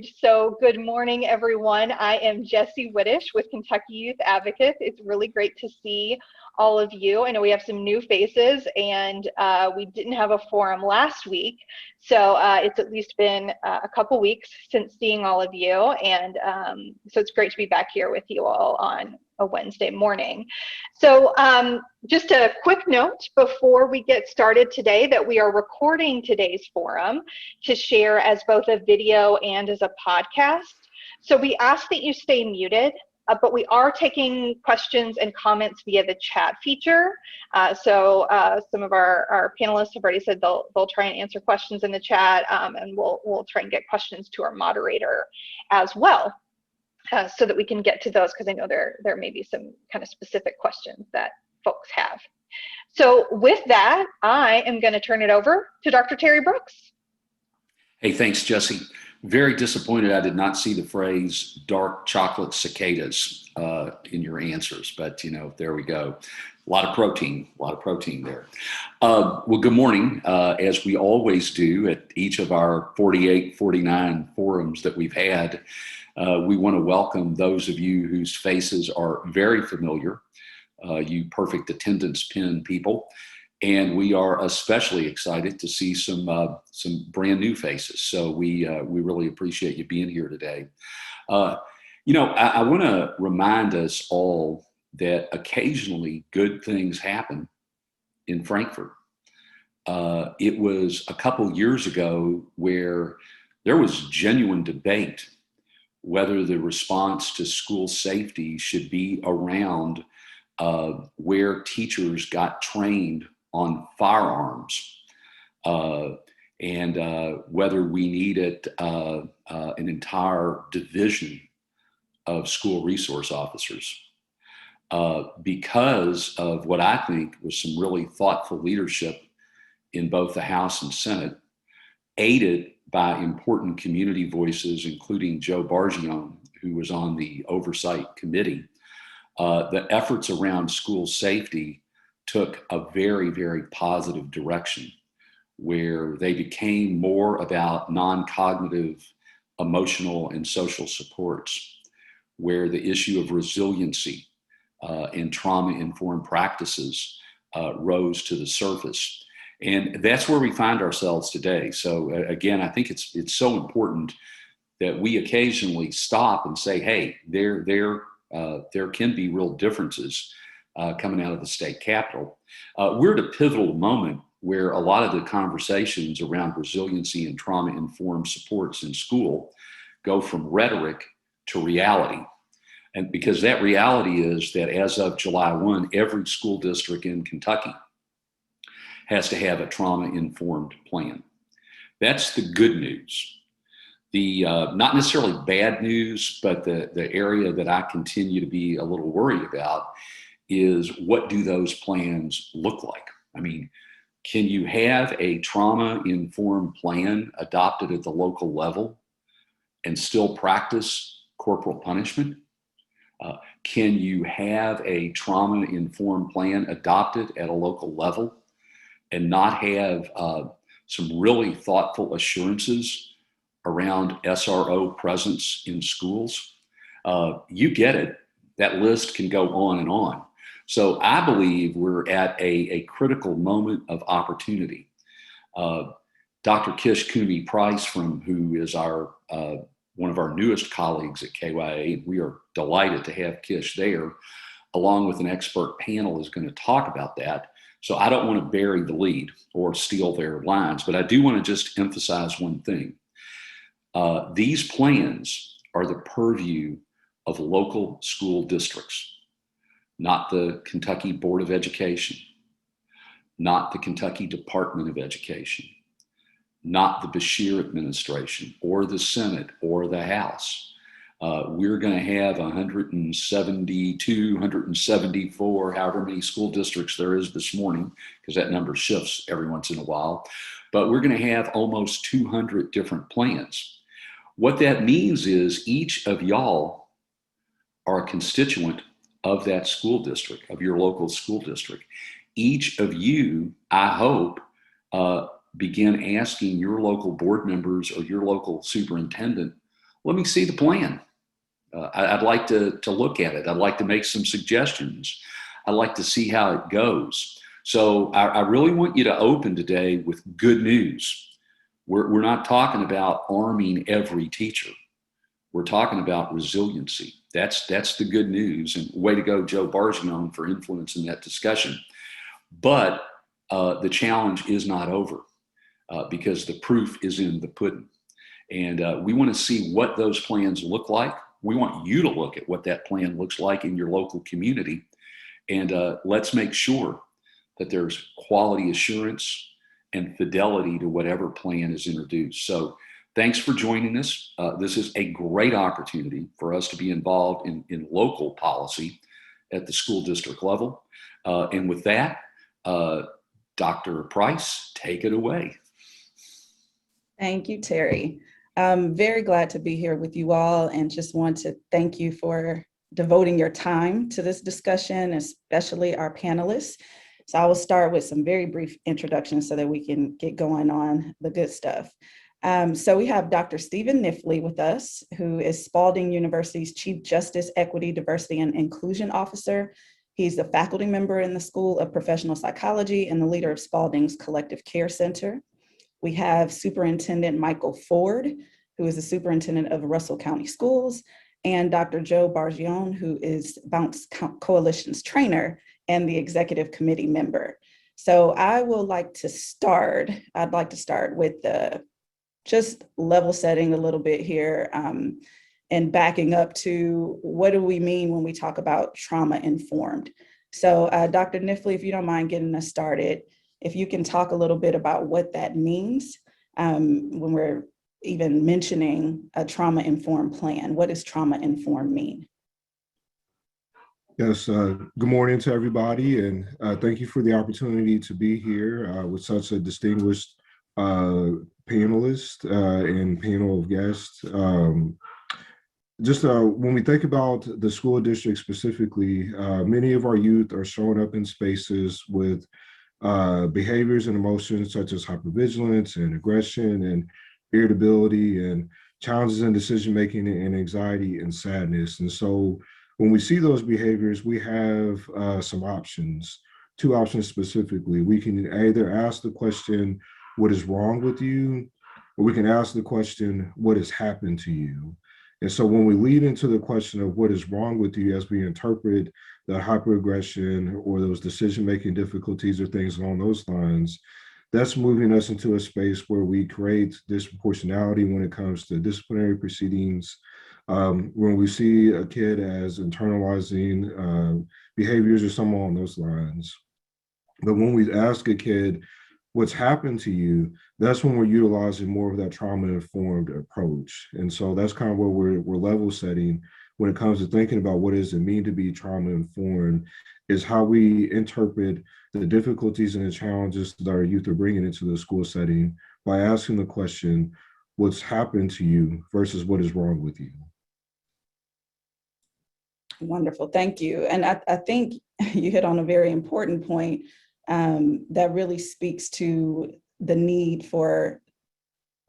So good morning, everyone. I am Jessie Whittish with Kentucky Youth Advocates. It's really great to see all of you. I know we have some new faces, and we didn't have a forum last week. So it's at least been a couple weeks since seeing all of you. And so it's great to be back here with you all on a Wednesday morning. So just a quick note before we get started today that we are recording today's forum to share as both a video and as a podcast. So we ask that you stay muted, but we are taking questions and comments via the chat feature. So some of our panelists have already said they'll try and answer questions in the chat, and we'll try and get questions to our moderator as well. So that we can get to those, because I know there may be some kind of specific questions that folks have. So with that, I am going to turn it over to Dr. Terry Brooks. Hey, thanks, Jessie. Very disappointed I did not see the phrase dark chocolate cicadas in your answers, but there we go. A lot of protein there. Well, good morning. As we always do at each of our 48, 49 forums that we've had, we want to welcome those of you whose faces are very familiar, you perfect attendance pin people. And we are especially excited to see some brand new faces. So we really appreciate you being here today. I want to remind us all that occasionally good things happen in Frankfurt. It was a couple years ago where there was genuine debate whether the response to school safety should be around where teachers got trained on firearms, and whether we needed an entire division of school resource officers, because of what I think was some really thoughtful leadership in both the House and Senate, aided by important community voices, including Joe Bargione, who was on the oversight committee. The efforts around school safety took a very, very positive direction, where they became more about non-cognitive, emotional, and social supports, where the issue of resiliency and trauma-informed practices rose to the surface. And that's where we find ourselves today. So again, I think it's so important that we occasionally stop and say, hey, there can be real differences coming out of the state capitol. We're at a pivotal moment where a lot of the conversations around resiliency and trauma-informed supports in school go from rhetoric to reality. And because that reality is that as of July 1, every school district in Kentucky has to have a trauma-informed plan. That's the good news. The not necessarily bad news, but the area that I continue to be a little worried about is, what do those plans look like? I mean, can you have a trauma-informed plan adopted at the local level and still practice corporal punishment? Can you have a trauma-informed plan adopted at a local level and not have some really thoughtful assurances around SRO presence in schools? You get it. That list can go on and on. So I believe we're at a critical moment of opportunity. Dr. Kish Cooney-Price, who is one of our newest colleagues at KYA, we are delighted to have Kish there, along with an expert panel, is going to talk about that. So I don't want to bury the lead or steal their lines, but I do want to just emphasize one thing. These plans are the purview of local school districts, not the Kentucky Board of Education, not the Kentucky Department of Education, not the Beshear administration or the Senate or the House. We're going to have 172, 174, however many school districts there is this morning, because that number shifts every once in a while. But we're going to have almost 200 different plans. What that means is each of y'all are a constituent of that school district, of your local school district. Each of you, I hope, begin asking your local board members or your local superintendent let me see the plan. I'd like to look at it. I'd like to make some suggestions. I'd like to see how it goes. So I really want you to open today with good news. We're not talking about arming every teacher. We're talking about resiliency. That's the good news. And way to go, Joe Bargione, for influencing that discussion. But the challenge is not over because the proof is in the pudding. And we want to see what those plans look like. We want you to look at what that plan looks like in your local community. And let's make sure that there's quality assurance and fidelity to whatever plan is introduced. So thanks for joining us. This is a great opportunity for us to be involved in local policy at the school district level. And with that, Dr. Price, take it away. Thank you, Terry. I'm very glad to be here with you all and just want to thank you for devoting your time to this discussion, especially our panelists. So I will start with some very brief introductions so that we can get going on the good stuff. So we have Dr. Stephen Kniffley with us, who is Spalding University's Chief Justice, Equity, Diversity, and Inclusion Officer. He's a faculty member in the School of Professional Psychology and the leader of Spalding's Collective Care Center. We have Superintendent Michael Ford, who is the superintendent of Russell County Schools, and Dr. Joe Bargione, who is Bounce Coalition's trainer and the executive committee member. So I'd like to start with just level setting a little bit here and backing up to what do we mean when we talk about trauma informed. So Dr. Kniffley, if you don't mind getting us started, if you can talk a little bit about what that means when we're even mentioning a trauma-informed plan. What does trauma-informed mean? Yes, good morning to everybody, and thank you for the opportunity to be here with such a distinguished panelist and panel of guests. When we think about the school district specifically, many of our youth are showing up in spaces with behaviors and emotions such as hypervigilance and aggression and irritability and challenges in decision-making and anxiety and sadness. And so when we see those behaviors, we have some options, two options specifically. We can either ask the question, what is wrong with you? Or we can ask the question, what has happened to you? And so when we lead into the question of what is wrong with you as we interpret the hyperaggression or those decision-making difficulties or things along those lines, that's moving us into a space where we create disproportionality when it comes to disciplinary proceedings. When we see a kid as internalizing behaviors or something along those lines. But when we ask a kid, what's happened to you, that's when we're utilizing more of that trauma-informed approach. And so that's kind of where we're level setting when it comes to thinking about what does it mean to be trauma-informed, is how we interpret the difficulties and the challenges that our youth are bringing into the school setting by asking the question, what's happened to you versus what is wrong with you? Wonderful, thank you. And I think you hit on a very important point that really speaks to the need for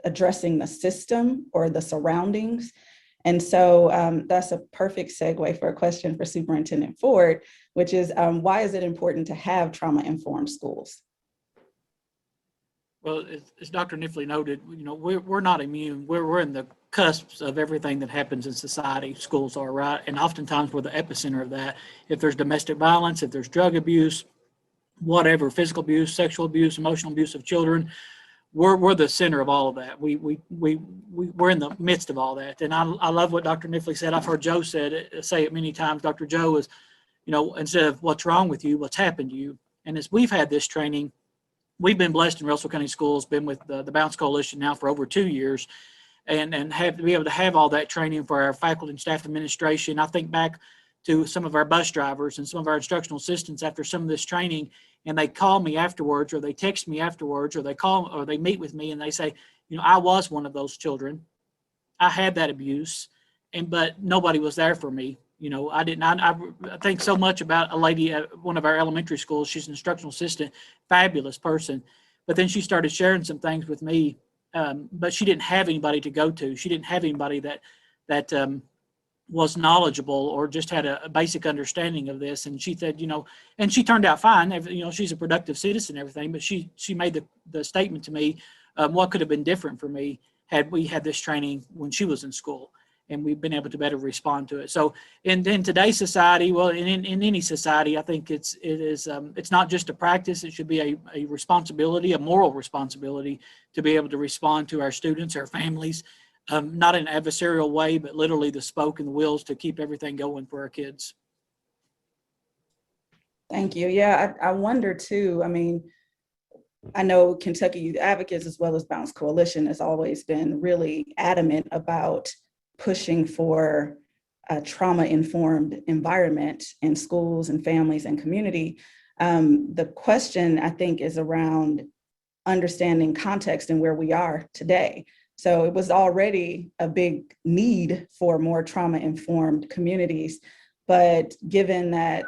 addressing the system or the surroundings. And so that's a perfect segue for a question for Superintendent Ford, which is why is it important to have trauma-informed schools? Well, as Dr. Kniffley noted, we're not immune. We're in the cusps of everything that happens in society. Schools are, right? And oftentimes we're the epicenter of that. If there's domestic violence, if there's drug abuse, whatever, physical abuse, sexual abuse, emotional abuse of children, we're the center of all of that. We're in the midst of all that. And I love what Dr. Kniffley said. I've heard Joe say it many times. Dr. Joe is, instead of what's wrong with you, what's happened to you. And as we've had this training, we've been blessed in Russell County Schools, been with the Bounce Coalition now for over 2 years, and have to be able to have all that training for our faculty and staff administration. I think back to some of our bus drivers and some of our instructional assistants after some of this training, and they call me afterwards, or they text me afterwards, or they meet with me and they say, I was one of those children. I had that abuse, but nobody was there for me. I think so much about a lady at one of our elementary schools. She's an instructional assistant, fabulous person. But then she started sharing some things with me, but she didn't have anybody to go to. She didn't have anybody that that was knowledgeable or just had a basic understanding of this. And she said, and she turned out fine. She's a productive citizen and everything, but she made the statement to me, what could have been different for me had we had this training when she was in school, and we've been able to better respond to it. So in today's society, well, in any society, I think it's not just a practice, it should be a responsibility, a moral responsibility to be able to respond to our students, our families, not in an adversarial way, but literally the spoke and the wheels to keep everything going for our kids. Thank you. Yeah, I wonder too, I know Kentucky Youth Advocates as well as Bounce Coalition has always been really adamant about pushing for a trauma-informed environment in schools and families and community. The question, I think, is around understanding context and where we are today. So it was already a big need for more trauma-informed communities, but given that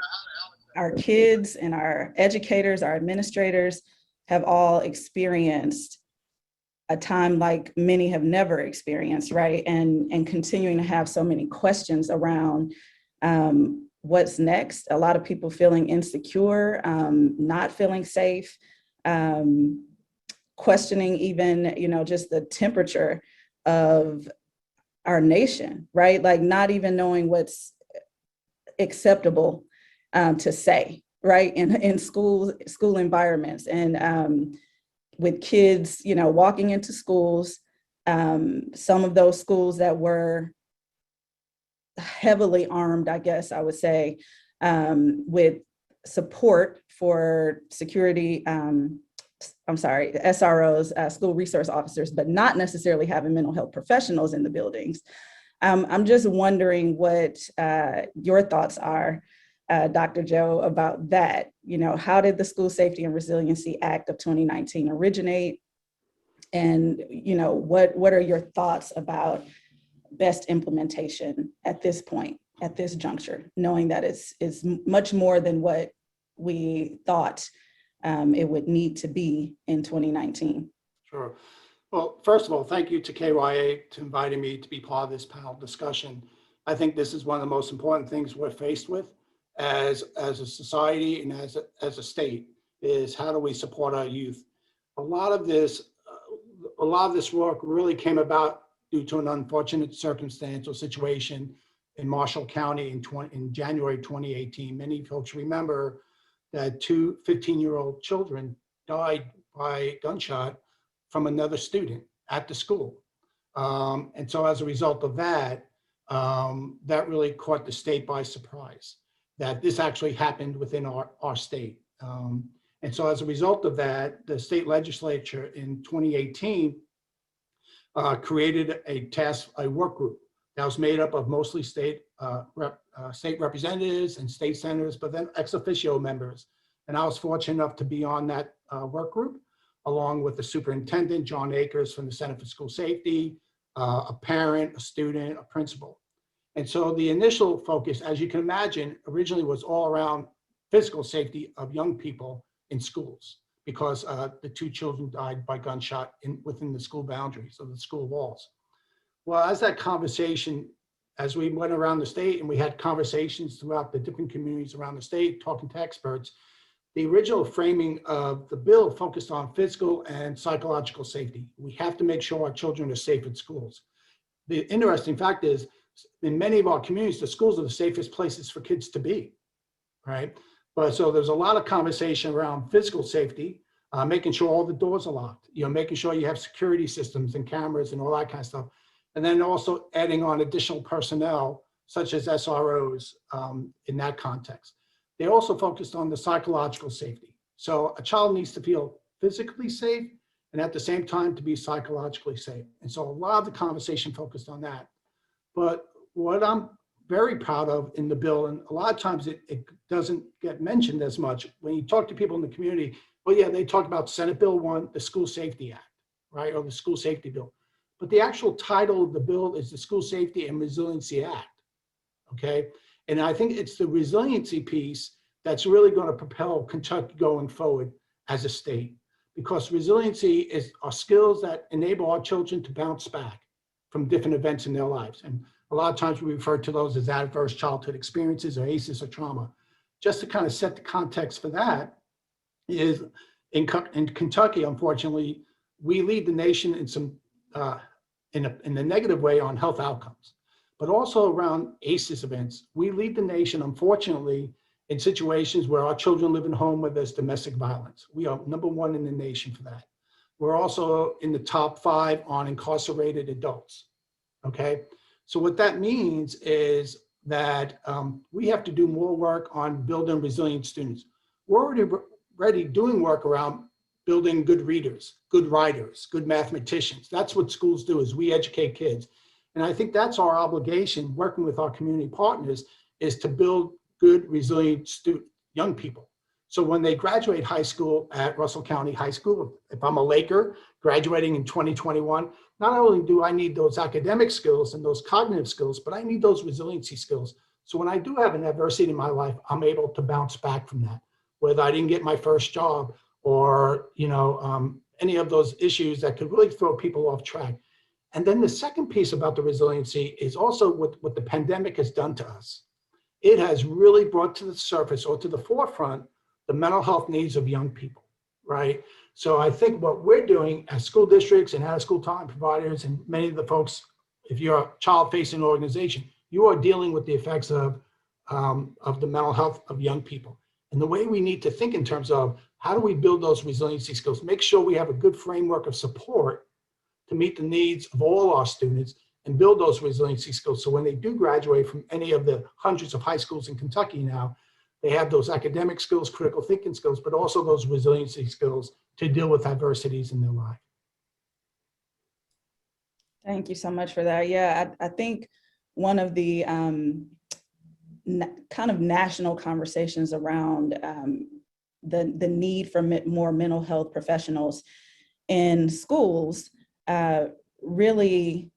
our kids and our educators, our administrators have all experienced a time like many have never experienced, right? And continuing to have so many questions around what's next. A lot of people feeling insecure, not feeling safe, questioning even, just the temperature of our nation, right? Like not even knowing what's acceptable to say, right? In school environments, and with kids, walking into schools, some of those schools that were heavily armed, I guess I would say, with support for security, SROs, school resource officers, but not necessarily having mental health professionals in the buildings. I'm just wondering what your thoughts are, Dr. Joe, about that. How did the School Safety and Resiliency Act of 2019 originate? And, what are your thoughts about best implementation at this point, at this juncture, knowing that it's much more than what we thought it would need to be in 2019? Sure. Well, first of all, thank you to KYA to inviting me to be part of this panel discussion. I think this is one of the most important things we're faced with as a society and as a state, is how do we support our youth? A lot of this work really came about due to an unfortunate circumstance or situation in Marshall County in January 2018. Many folks remember that 2 15-year-old children died by gunshot from another student at the school. And so as a result of that, that really caught the state by surprise, that this actually happened within our state. And so as a result of that, the state legislature in 2018 created a work group that was made up of mostly state representatives and state senators, but then ex officio members. And I was fortunate enough to be on that work group, along with the superintendent, John Akers from the Center for School Safety, a parent, a student, a principal. And so the initial focus, as you can imagine, originally was all around physical safety of young people in schools, because the 2 children died by gunshot within the school boundaries of the school walls. Well, as we went around the state and we had conversations throughout the different communities around the state, talking to experts, the original framing of the bill focused on physical and psychological safety. We have to make sure our children are safe at schools. The interesting fact is, in many of our communities, the schools are the safest places for kids to be, right? But so there's a lot of conversation around physical safety, making sure all the doors are locked, making sure you have security systems and cameras and all that kind of stuff. And then also adding on additional personnel, such as SROs, in that context. They also focused on the psychological safety. So a child needs to feel physically safe and at the same time to be psychologically safe. And so a lot of the conversation focused on that. But what I'm very proud of in the bill, and a lot of times it doesn't get mentioned as much, when you talk to people in the community, well, yeah, they talk about Senate Bill 1, the School Safety Act, right, or the School Safety Bill. But the actual title of the bill is the School Safety and Resiliency Act, okay? And I think it's the resiliency piece that's really going to propel Kentucky going forward as a state, because resiliency are skills that enable our children to bounce back from different events in their lives. And A lot of times we refer to those as adverse childhood experiences or ACEs or trauma. Just to kind of set the context for that is in Kentucky, unfortunately, we lead the nation in some in a negative way on health outcomes, but also around ACEs events. We lead the nation, unfortunately, in situations where our children live in home where there's domestic violence. We are #1 in the nation for that. We're also in the top 5 on incarcerated adults, okay? So what that means is that we have to do more work on building resilient students. We're already doing work around building good readers, good writers, good mathematicians. That's what schools do, is we educate kids. And I think that's our obligation, working with our community partners, is to build good, resilient young people. So when they graduate high school at Russell County High School, if I'm a Laker graduating in 2021, not only do I need those academic skills and those cognitive skills, but I need those resiliency skills. So when I do have an adversity in my life, I'm able to bounce back from that. Whether I didn't get my first job or any of those issues that could really throw people off track. And then the second piece about the resiliency is also what the pandemic has done to us. It has really brought to the surface or to the forefront the mental health needs of young people, right? So I think what we're doing as school districts and out-of-school time providers, and many of the folks, if you're a child-facing organization, you are dealing with the effects of the mental health of young people. And the way we need to think in terms of how do we build those resiliency skills, make sure we have a good framework of support to meet the needs of all our students and build those resiliency skills. So when they do graduate from any of the hundreds of high schools in Kentucky now, they have those academic skills, critical thinking skills, but also those resiliency skills to deal with adversities in their life. Thank you so much for that. Yeah, I think one of the kind of national conversations around the need for more mental health professionals in schools really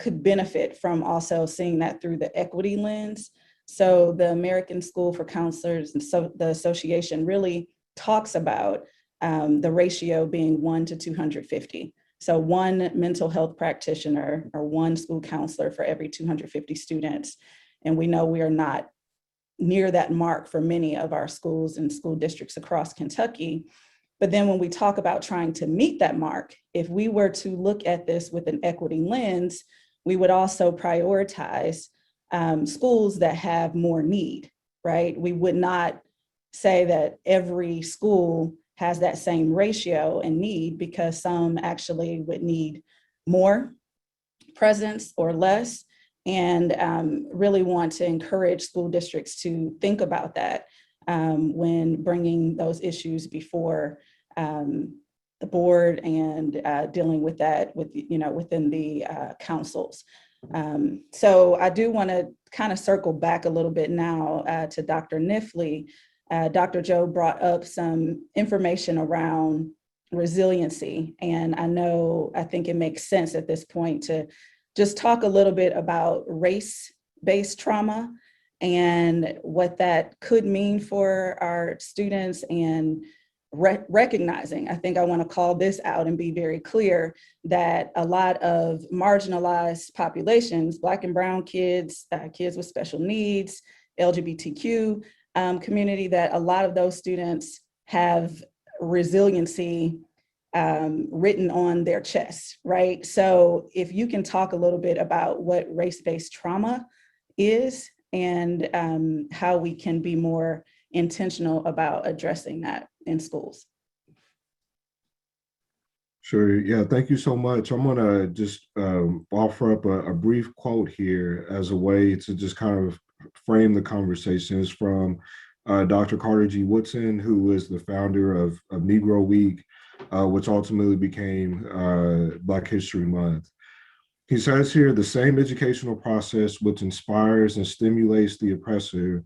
could benefit from also seeing that through the equity lens. So the American School for Counselors and so the association really talks about the ratio being 1 to 250. So one mental health practitioner or one school counselor for every 250 students. And we know we are not near that mark for many of our schools and school districts across Kentucky. But then when we talk about trying to meet that mark, if we were to look at this with an equity lens, we would also prioritize schools that have more need, right? We would not say that every school has that same ratio and need, because some actually would need more presence or less, and really want to encourage school districts to think about that when bringing those issues before the board and dealing with that within the councils. So I do want to kind of circle back a little bit now to Dr. Kniffley. Dr. Joe brought up some information around resiliency, and I think it makes sense at this point to just talk a little bit about race-based trauma and what that could mean for our students, and recognizing, I think I want to call this out and be very clear, that a lot of marginalized populations, Black and brown kids, kids with special needs, LGBTQ community, that a lot of those students have resiliency written on their chest, right? So if you can talk a little bit about what race-based trauma is and how we can be more intentional about addressing that in schools. Sure. Yeah, thank you so much. I'm going to just offer up a brief quote here as a way to just kind of frame the conversation. It's from Dr. Carter G. Woodson, who is the founder of Negro Week, which ultimately became Black History Month. He says here, the same educational process which inspires and stimulates the oppressor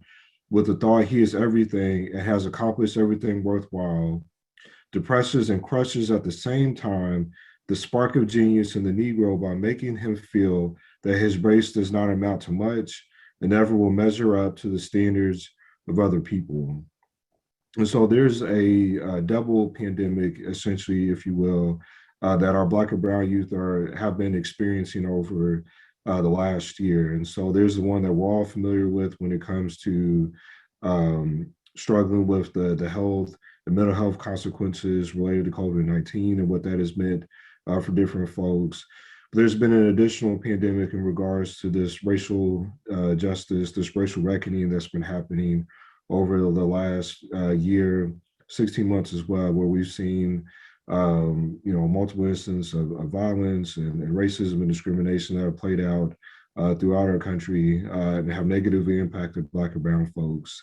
with the thought he is everything and has accomplished everything worthwhile, depresses and crushes at the same time the spark of genius in the Negro by making him feel that his race does not amount to much and never will measure up to the standards of other people. And so there's a double pandemic, essentially, if you will, that our Black and brown youth have been experiencing over the last year. And so there's the one that we're all familiar with when it comes to struggling with the health and mental health consequences related to COVID-19 and what that has meant for different folks. But there's been an additional pandemic in regards to this racial justice, this racial reckoning that's been happening over the last year, 16 months as well, where we've seen multiple instances of violence and racism and discrimination that have played out throughout our country and have negatively impacted Black and Brown folks.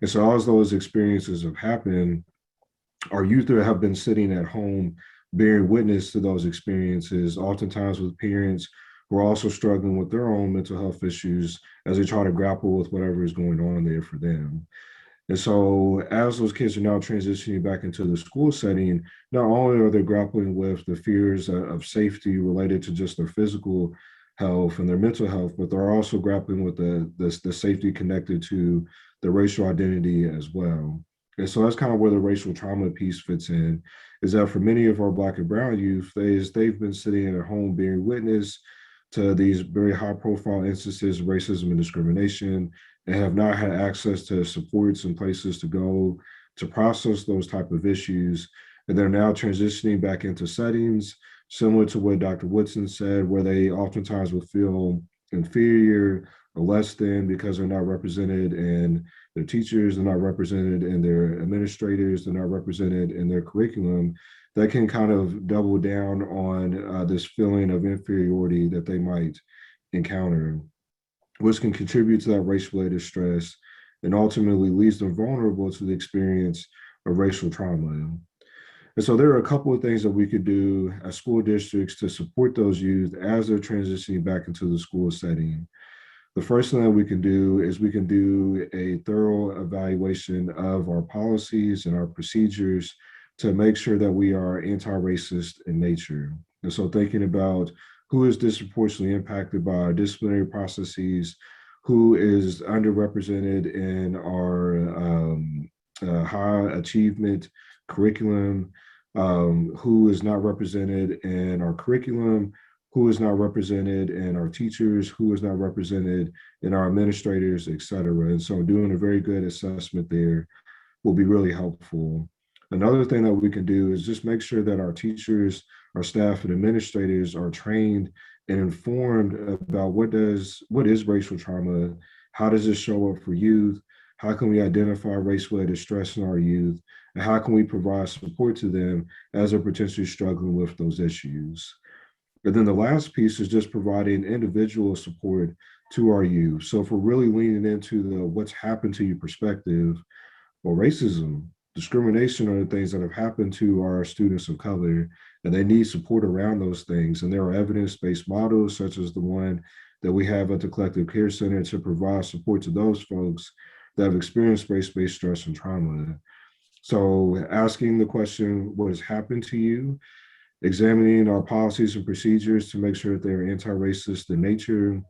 And so as those experiences have happened, our youth have been sitting at home bearing witness to those experiences, oftentimes with parents who are also struggling with their own mental health issues as they try to grapple with whatever is going on there for them. And so as those kids are now transitioning back into the school setting, not only are they grappling with the fears of safety related to just their physical health and their mental health, but they're also grappling with the safety connected to the racial identity as well. And so that's kind of where the racial trauma piece fits in, is that for many of our Black and Brown youth, they've been sitting at home bearing witness to these very high profile instances of racism and discrimination, and have not had access to supports and places to go to process those type of issues. And they're now transitioning back into settings similar to what Dr. Woodson said, where they oftentimes will feel inferior or less than because they're not represented in their teachers, they're not represented in their administrators, they're not represented in their curriculum. That can kind of double down on this feeling of inferiority that they might encounter, which can contribute to that race-related stress and ultimately leaves them vulnerable to the experience of racial trauma. And so there are a couple of things that we could do as school districts to support those youth as they're transitioning back into the school setting. The first thing that we can do is we can do a thorough evaluation of our policies and our procedures to make sure that we are anti-racist in nature. And so thinking about who is disproportionately impacted by our disciplinary processes, who is underrepresented in our high achievement curriculum, who is not represented in our curriculum, who is not represented in our teachers, who is not represented in our administrators, et cetera. And so doing a very good assessment there will be really helpful. Another thing that we can do is just make sure that our teachers, our staff and administrators are trained and informed about what is racial trauma, how does it show up for youth, how can we identify race-related stress in our youth, and how can we provide support to them as they're potentially struggling with those issues. And then the last piece is just providing individual support to our youth. So if we're really leaning into the what's happened to you perspective, well, racism, discrimination are the things that have happened to our students of color, and they need support around those things. And there are evidence-based models such as the one that we have at the Collective Care Center to provide support to those folks that have experienced race-based stress and trauma. So asking the question, what has happened to you? Examining our policies and procedures to make sure that they're anti-racist in nature,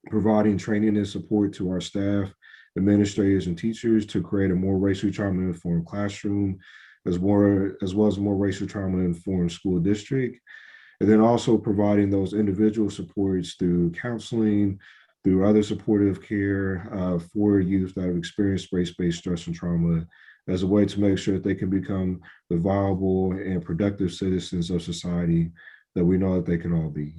providing training and support to our staff, administrators, and teachers to create a more racially trauma-informed classroom, as well as a more racially trauma-informed school district. And then also providing those individual supports through counseling, through other supportive care for youth that have experienced race-based stress and trauma, as a way to make sure that they can become the viable and productive citizens of society that we know that they can all be.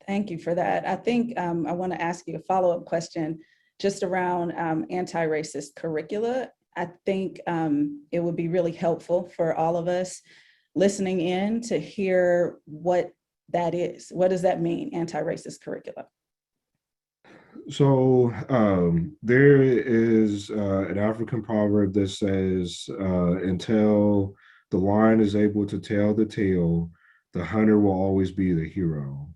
Thank you for that. I think I want to ask you a follow-up question just around anti-racist curricula. I think it would be really helpful for all of us listening in to hear what that is. What does that mean, anti-racist curricula? So there is an African proverb that says, until the lion is able to tell the tale, the hunter will always be the hero.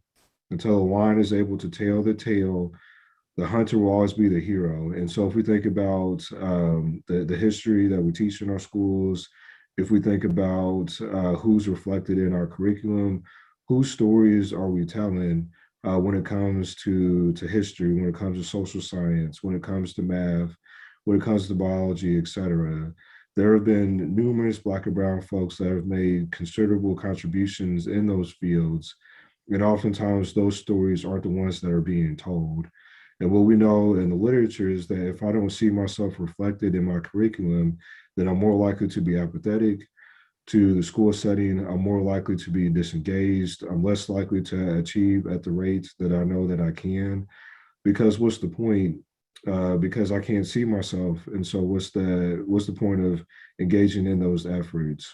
Until the lion is able to tell the tale, the hunter will always be the hero. And so if we think about the history that we teach in our schools, if we think about who's reflected in our curriculum, whose stories are we telling, when it comes to history, when it comes to social science, when it comes to math, when it comes to biology, et cetera. There have been numerous Black and Brown folks that have made considerable contributions in those fields. And oftentimes those stories aren't the ones that are being told. And what we know in the literature is that if I don't see myself reflected in my curriculum, then I'm more likely to be apathetic to the school setting. I'm more likely to be disengaged. I'm less likely to achieve at the rate that I know that I can. Because what's the point? Because I can't see myself. And so what's the point of engaging in those efforts?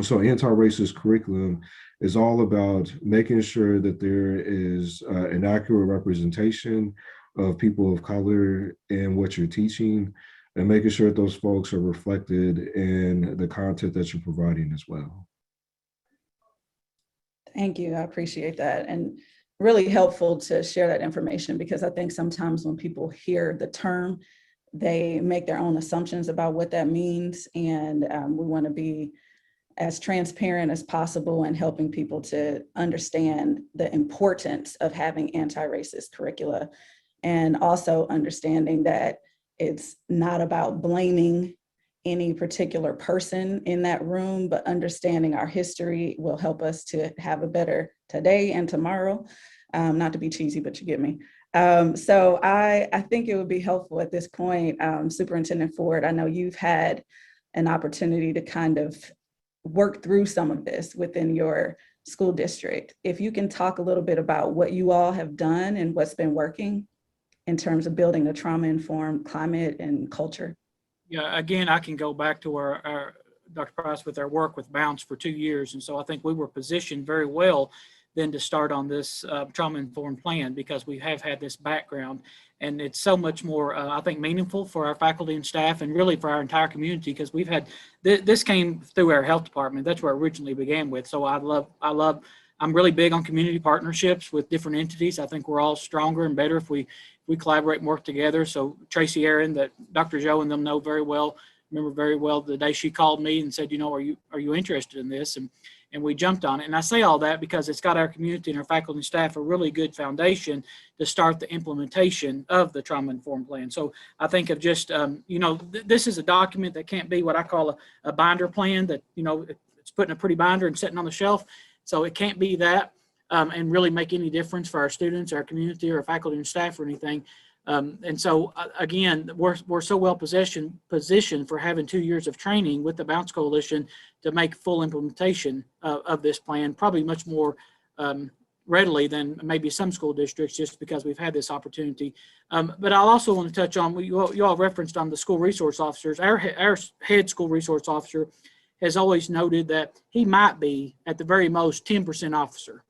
So anti-racist curriculum is all about making sure that there is an accurate representation of people of color in what you're teaching, and making sure that those folks are reflected in the content that you're providing as well. Thank you. I appreciate that. And really helpful to share that information, because I think sometimes when people hear the term, they make their own assumptions about what that means. And we want to be as transparent as possible in helping people to understand the importance of having anti-racist curricula, and also understanding that it's not about blaming any particular person in that room, but understanding our history will help us to have a better today and tomorrow. Not to be cheesy, but you get me. So I think it would be helpful at this point, Superintendent Ford, I know you've had an opportunity to kind of work through some of this within your school district. If you can talk a little bit about what you all have done and what's been working in terms of building a trauma-informed climate and culture. Yeah, again, I can go back to our Dr. Price with our work with Bounce for 2 years. And so I think we were positioned very well then to start on this trauma-informed plan, because we have had this background, and it's so much more, I think, meaningful for our faculty and staff, and really for our entire community, because we've had, this came through our health department. That's where it originally began with. So I'm really big on community partnerships with different entities. I think we're all stronger and better if we collaborate and work together. So Tracy Aaron, that Dr. Joe and them know very well, remember very well the day she called me and said, are you interested in this? And we jumped on it. And I say all that because it's got our community and our faculty and staff a really good foundation to start the implementation of the trauma-informed plan. So I think of just, this is a document that can't be what I call a binder plan that, it's put in a pretty binder and sitting on the shelf. So it can't be that and really make any difference for our students, our community, or faculty and staff or anything. And so again, we're so well positioned for having 2 years of training with the Bounce Coalition to make full implementation of this plan, probably much more readily than maybe some school districts, just because we've had this opportunity. But I also want to touch on, you all referenced on the school resource officers. Our head school resource officer has always noted that he might be at the very most 10% officer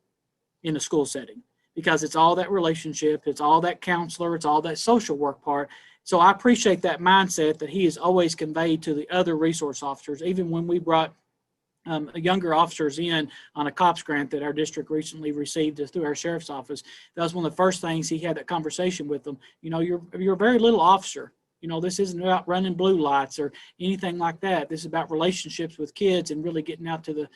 in a school setting, because it's all that relationship, it's all that counselor, it's all that social work part. So I appreciate that mindset that he has always conveyed to the other resource officers, even when we brought younger officers in on a COPS grant that our district recently received through our sheriff's office. That was one of the first things he had that conversation with them. You're a very little officer. This isn't about running blue lights or anything like that. This is about relationships with kids and really getting out to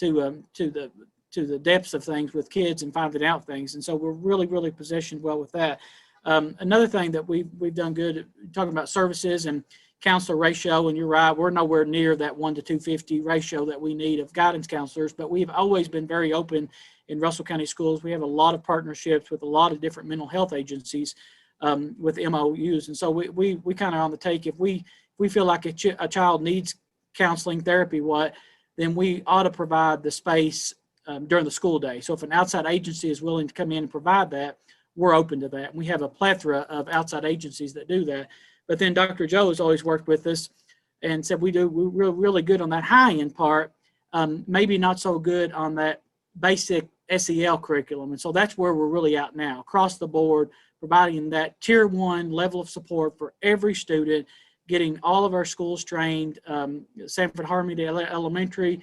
the depths of things with kids and finding out things. And so we're really, really positioned well with that. Another thing that we've done good, talking about services and counselor ratio, and you're right, we're nowhere near that 1 to 250 ratio that we need of guidance counselors, but we've always been very open in Russell County Schools. We have a lot of partnerships with a lot of different mental health agencies with MOUs. And so we kind of on the take, if we feel like a child needs counseling therapy, then we ought to provide the space during the school day. So if an outside agency is willing to come in and provide that, we're open to that. And we have a plethora of outside agencies that do that. But then Dr. Joe has always worked with us and said we're really good on that high end part, maybe not so good on that basic SEL curriculum. And so that's where we're really at now, across the board, providing that tier 1 level of support for every student, getting all of our schools trained, Sanford Harmony Elementary,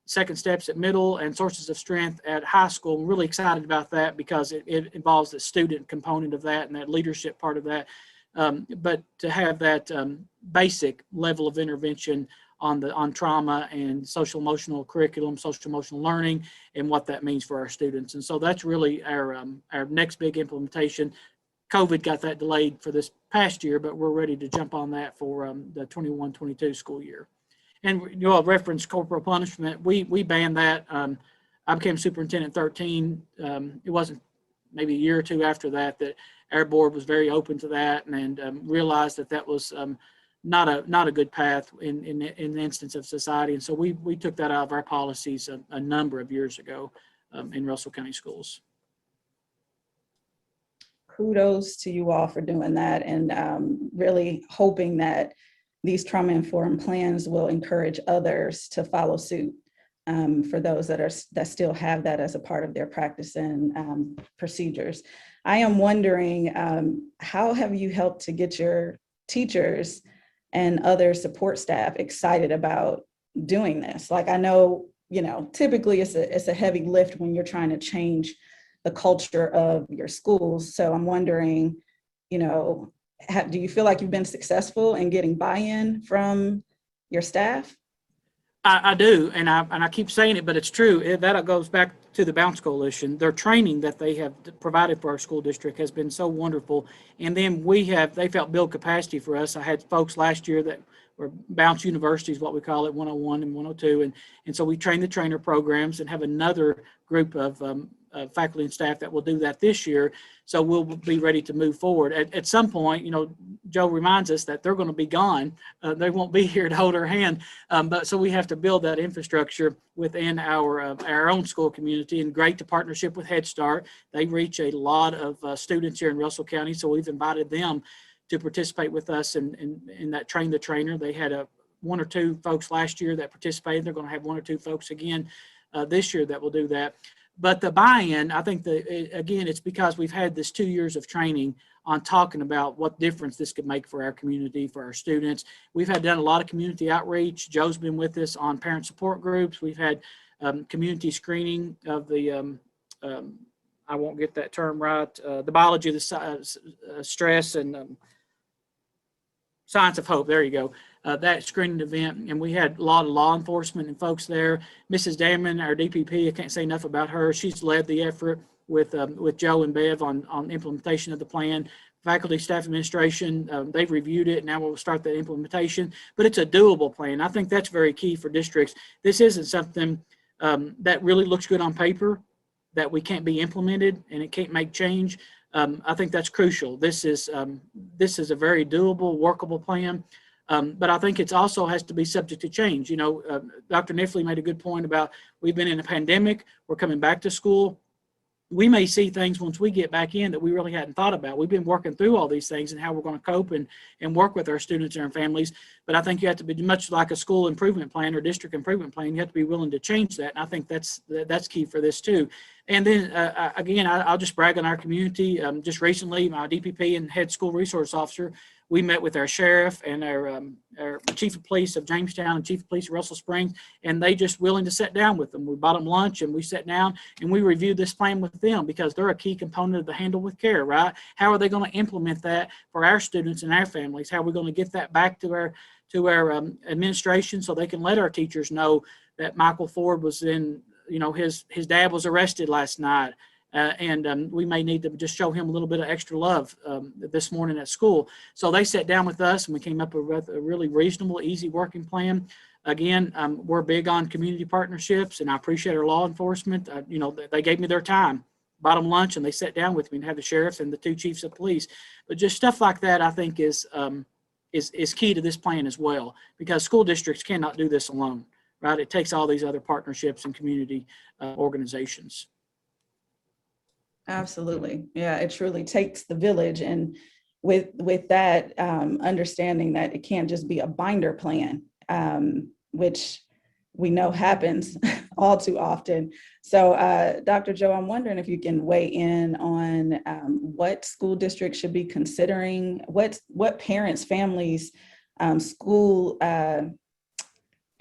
Second Steps at middle, and Sources of Strength at high school. I'm really excited about that because it involves the student component of that and that leadership part of that. But to have that basic level of intervention on trauma and social emotional curriculum, social emotional learning, and what that means for our students. And so that's really our next big implementation. COVID got that delayed for this past year, but we're ready to jump on that for the 21-22 school year. And you all referenced corporal punishment. We banned that I became superintendent in 13. It wasn't maybe a year or two after that that our board was very open to that and realized that that was not a good path in the instance of society. And so we took that out of our policies a number of years ago in Russell County Schools. Kudos to you all for doing that, and really hoping that these trauma-informed plans will encourage others to follow suit for those that still have that as a part of their practice and procedures. I am wondering, how have you helped to get your teachers and other support staff excited about doing this? Like, I know, typically it's a heavy lift when you're trying to change the culture of your schools. So I'm wondering, do you feel like you've been successful in getting buy-in from your staff? I do, and I keep saying it, but it's true. That goes back to the Bounce Coalition. Their training that they have provided for our school district has been so wonderful. And then they felt build capacity for us. I had folks last year that were Bounce University is what we call it, 101 and 102. And so we train the trainer programs and have another group of faculty and staff that will do that this year. So we'll be ready to move forward. At some point, Joe reminds us that they're going to be gone. They won't be here to hold our hand. But so we have to build that infrastructure within our own school community, and great to partnership with Head Start. They reach a lot of students here in Russell County. So we've invited them to participate with us in that Train the Trainer. They had one or two folks last year that participated. They're going to have one or two folks again this year that will do that. But the buy-in, I think again, it's because we've had this 2 years of training on talking about what difference this could make for our community, for our students. We've done a lot of community outreach. Joe's been with us on parent support groups. We've had community screening of the, I won't get that term right, the biology of the stress and Science of Hope, there you go. That screening event, and we had a lot of law enforcement and folks there. Mrs. Damon, our DPP, I can't say enough about her. She's led the effort with Joe and Bev on implementation of the plan. Faculty, staff, administration, they've reviewed it. Now we'll start the implementation, but it's a doable plan. I think that's very key for districts. This isn't something that really looks good on paper, that we can't be implemented and it can't make change. I think that's crucial. This is a very doable, workable plan. But I think it also has to be subject to change. Dr. Kniffley made a good point about we've been in a pandemic, we're coming back to school. We may see things once we get back in that we really hadn't thought about. We've been working through all these things and how we're going to cope and work with our students and our families. But I think you have to be much like a school improvement plan or district improvement plan. You have to be willing to change that. And I think that's key for this too. And then again, I'll just brag on our community. Just recently, my DPP and head school resource officer, we met with our sheriff and our chief of police of Jamestown and chief of police of Russell Springs, and they just willing to sit down with them. We bought them lunch and we sat down and we reviewed this plan with them because they're a key component of the Handle with Care, right? How are they going to implement that for our students and our families? How are we going to get that back to our administration so they can let our teachers know that Michael Ford was in, his dad was arrested last night. And we may need to just show him a little bit of extra love this morning at school. So they sat down with us and we came up with a really reasonable, easy working plan. Again, we're big on community partnerships, and I appreciate our law enforcement. They gave me their time, bought them lunch, and they sat down with me and had the sheriff and the two chiefs of police. But just stuff like that, I think, is key to this plan as well, because school districts cannot do this alone, right? It takes all these other partnerships and community organizations. Absolutely. Yeah, it truly takes the village. And with that understanding that it can't just be a binder plan, which we know happens all too often. So Dr. Joe, I'm wondering if you can weigh in on what school districts should be considering, what parents, families, school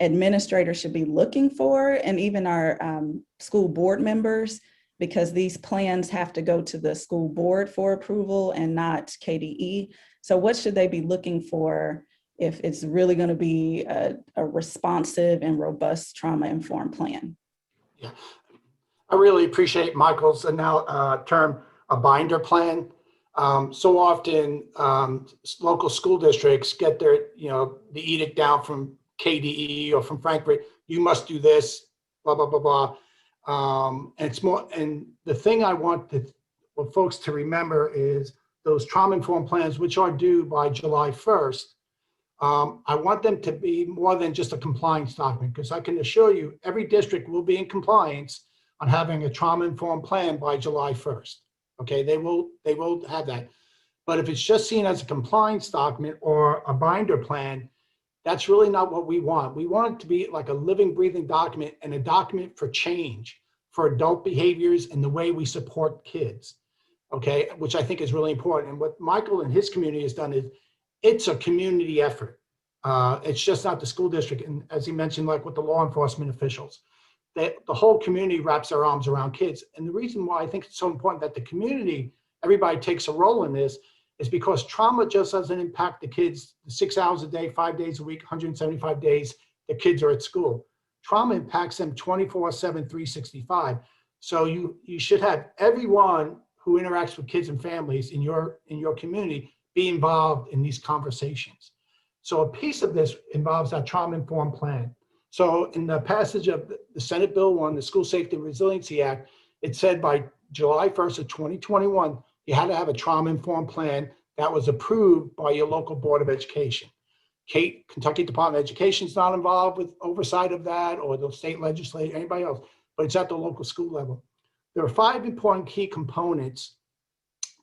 administrators should be looking for, and even our school board members, because these plans have to go to the school board for approval and not KDE. So what should they be looking for if it's really going to be a responsive and robust trauma-informed plan? Yeah, I really appreciate Michael's term, a binder plan. So often local school districts get their, the edict down from KDE or from Frankfurt, you must do this, blah, blah, blah, blah. And it's more, and the thing I want for folks to remember is those trauma-informed plans, which are due by July 1st. I want them to be more than just a compliance document, because I can assure you every district will be in compliance on having a trauma-informed plan by July 1st. Okay, they will have that. But if it's just seen as a compliance document or a binder plan, that's really not what we want. We want it to be like a living, breathing document, and a document for change, for adult behaviors and the way we support kids, okay, which I think is really important. And what Michael and his community has done is it's a community effort. It's just not the school district. And as he mentioned, like with the law enforcement officials, the whole community wraps their arms around kids. And the reason why I think it's so important that the community, everybody takes a role in this, is because trauma just doesn't impact the kids 6 hours a day, 5 days a week, 175 days the kids are at school. Trauma impacts them 24/7, 365. So you should have everyone who interacts with kids and families in your community be involved in these conversations. So a piece of this involves that trauma-informed plan. So in the passage of the Senate Bill 1, the School Safety and Resiliency Act, it said by July 1st of 2021, you had to have a trauma-informed plan that was approved by your local Board of Education. Kentucky Department of Education is not involved with oversight of that, or the state legislature, anybody else, but it's at the local school level. There are 5 important key components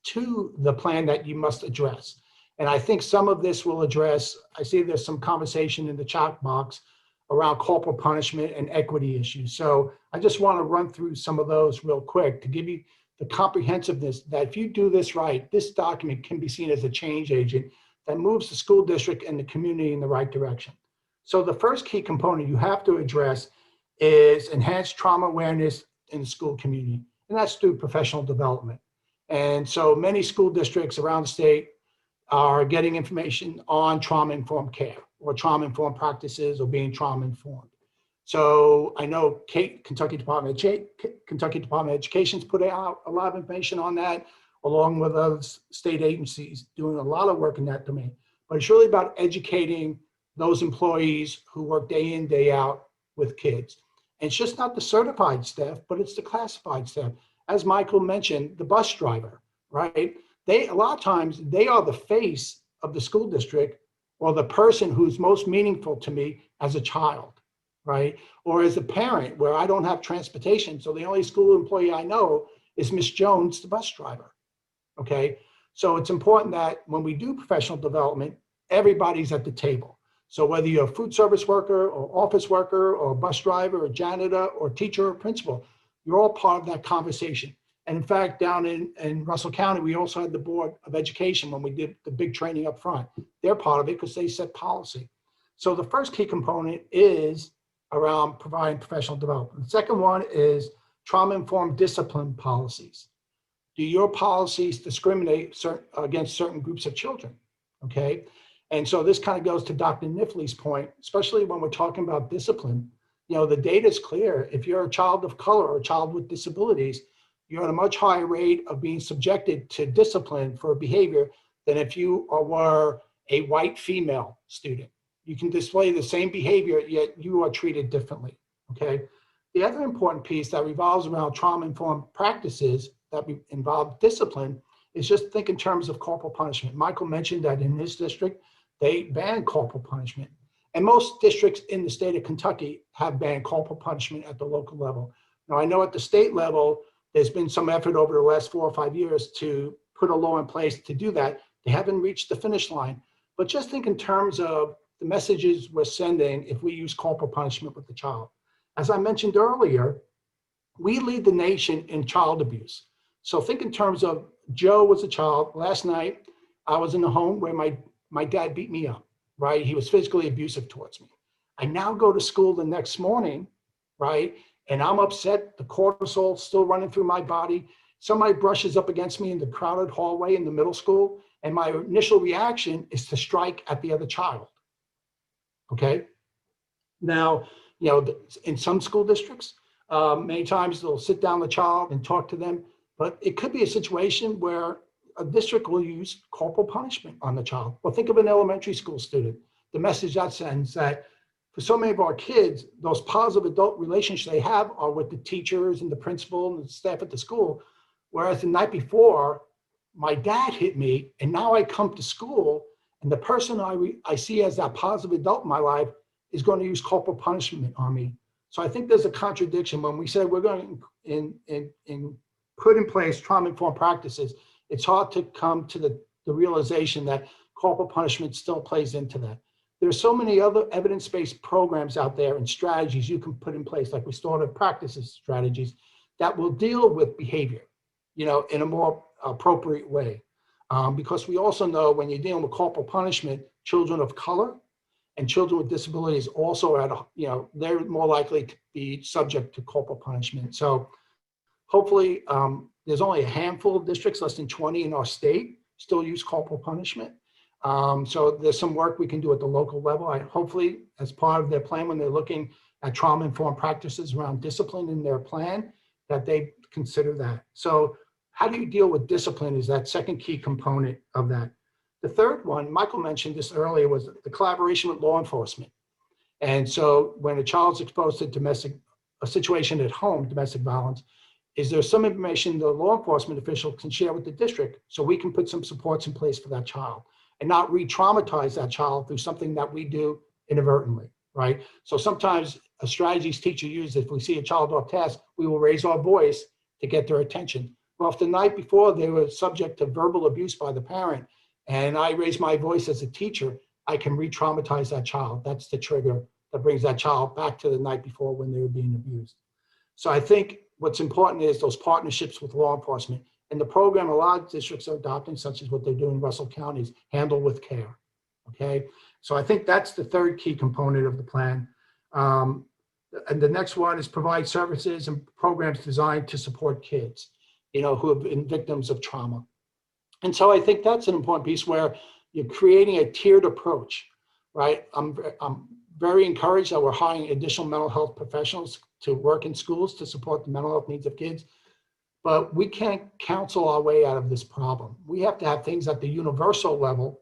to the plan that you must address. And I think some of this will address, I see there's some conversation in the chat box around corporal punishment and equity issues. So I just want to run through some of those real quick to give you the comprehensiveness that if you do this right, this document can be seen as a change agent that moves the school district and the community in the right direction. So the first key component you have to address is enhanced trauma awareness in the school community, and that's through professional development. And so many school districts around the state are getting information on trauma-informed care or trauma-informed practices or being trauma-informed. So I know Kentucky Department of Education's put out a lot of information on that, along with other state agencies doing a lot of work in that domain. But it's really about educating those employees who work day in, day out with kids. And it's just not the certified staff, but it's the classified staff. As Michael mentioned, the bus driver, right? A lot of times they are the face of the school district or the person who's most meaningful to me as a child, right? Or as a parent where I don't have transportation. So the only school employee I know is Miss Jones, the bus driver, okay? So it's important that when we do professional development, everybody's at the table. So whether you're a food service worker or office worker or bus driver or janitor or teacher or principal, you're all part of that conversation. And in fact, down in Russell County, we also had the Board of Education when we did the big training up front. They're part of it because they set policy. So the first key component is around providing professional development. The second one is trauma-informed discipline policies. Do your policies discriminate against certain groups of children? Okay. And so this kind of goes to Dr. Kniffley's point, especially when we're talking about discipline. You know, the data is clear. If you're a child of color or a child with disabilities, you're at a much higher rate of being subjected to discipline for behavior than if you were a white female student. You can display the same behavior, yet you are treated differently, okay? The other important piece that revolves around trauma-informed practices that involve discipline is just think in terms of corporal punishment. Michael mentioned that in his district, they ban corporal punishment. And most districts in the state of Kentucky have banned corporal punishment at the local level. Now, I know at the state level, there's been some effort over the last 4 or 5 years to put a law in place to do that. They haven't reached the finish line. But just think in terms of the messages we're sending if we use corporal punishment with the child. As I mentioned earlier, we lead the nation in child abuse. So think in terms of Joe was a child. Last night, I was in the home where my dad beat me up, right? He was physically abusive towards me. I now go to school the next morning, right? And I'm upset, the cortisol still running through my body. Somebody brushes up against me in the crowded hallway in the middle school, and my initial reaction is to strike at the other child, okay? Now, you know, in some school districts, many times they'll sit down the child and talk to them, but it could be a situation where a district will use corporal punishment on the child. Well, think of an elementary school student. The message that sends that for so many of our kids, those positive adult relationships they have are with the teachers and the principal and the staff at the school. Whereas the night before, my dad hit me, and now I come to school, and the person I see as that positive adult in my life is going to use corporal punishment on me. So I think there's a contradiction when we say we're going to put in place trauma-informed practices. It's hard to come to the realization that corporal punishment still plays into that. There's so many other evidence-based programs out there and strategies you can put in place, like restorative practices strategies, that will deal with behavior, you know, in a more appropriate way. Because we also know when you're dealing with corporal punishment, children of color and children with disabilities also they're more likely to be subject to corporal punishment. So hopefully there's only a handful of districts, less than 20 in our state, still use corporal punishment. So there's some work we can do at the local level. Hopefully, as part of their plan, when they're looking at trauma-informed practices around discipline in their plan, that they consider that. So how do you deal with discipline is that second key component of that. The third one, Michael mentioned this earlier, was the collaboration with law enforcement. And so when a child's exposed to a situation at home, domestic violence, is there some information the law enforcement official can share with the district so we can put some supports in place for that child and not re-traumatize that child through something that we do inadvertently, right? So sometimes a strategies teacher uses, if we see a child off task, we will raise our voice to get their attention. Well, if the night before they were subject to verbal abuse by the parent and I raise my voice as a teacher, I can re-traumatize that child. That's the trigger that brings that child back to the night before when they were being abused. So I think what's important is those partnerships with law enforcement. And the program a lot of districts are adopting, such as what they're doing in Russell County's Handle with Care, okay? So I think that's the third key component of the plan. And the next one is provide services and programs designed to support kids, you know, who have been victims of trauma. And so I think that's an important piece where you're creating a tiered approach, right? I'm very encouraged that we're hiring additional mental health professionals to work in schools to support the mental health needs of kids. But we can't counsel our way out of this problem. We have to have things at the universal level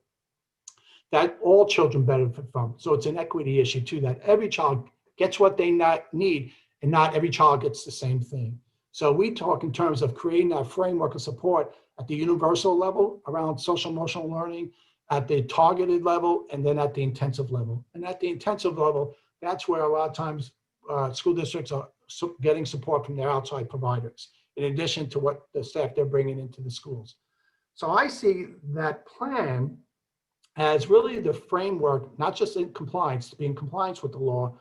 that all children benefit from. So it's an equity issue too, that every child gets what they need and not every child gets the same thing. So we talk in terms of creating that framework of support at the universal level around social emotional learning, at the targeted level, and then at the intensive level. And at the intensive level, that's where a lot of times school districts are getting support from their outside providers, in addition to what the staff they're bringing into the schools. So I see that plan as really the framework, not just in compliance, to be in compliance with the law,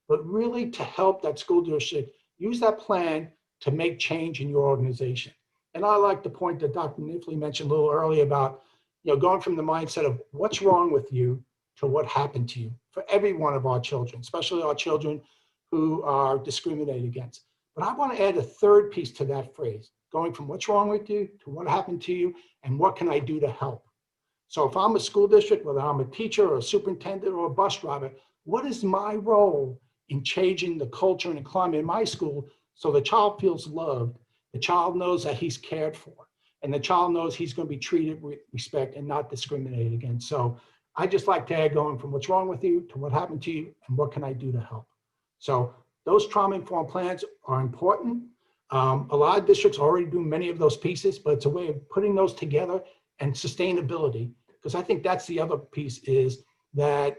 but really to help that school district use that plan to make change in your organization. And I like the point that Dr. Kniffley mentioned a little earlier about, you know, going from the mindset of what's wrong with you to what happened to you for every one of our children, especially our children who are discriminated against. But I want to add a third piece to that phrase, going from what's wrong with you to what happened to you and what can I do to help? So if I'm a school district, whether I'm a teacher or a superintendent or a bus driver, what is my role in changing the culture and the climate in my school so the child feels loved, the child knows that he's cared for, and the child knows he's going to be treated with respect and not discriminated against. So I just like to add going from what's wrong with you to what happened to you and what can I do to help? So those trauma-informed plans are important. A lot of districts already do many of those pieces, but it's a way of putting those together and sustainability. Because I think that's the other piece is that,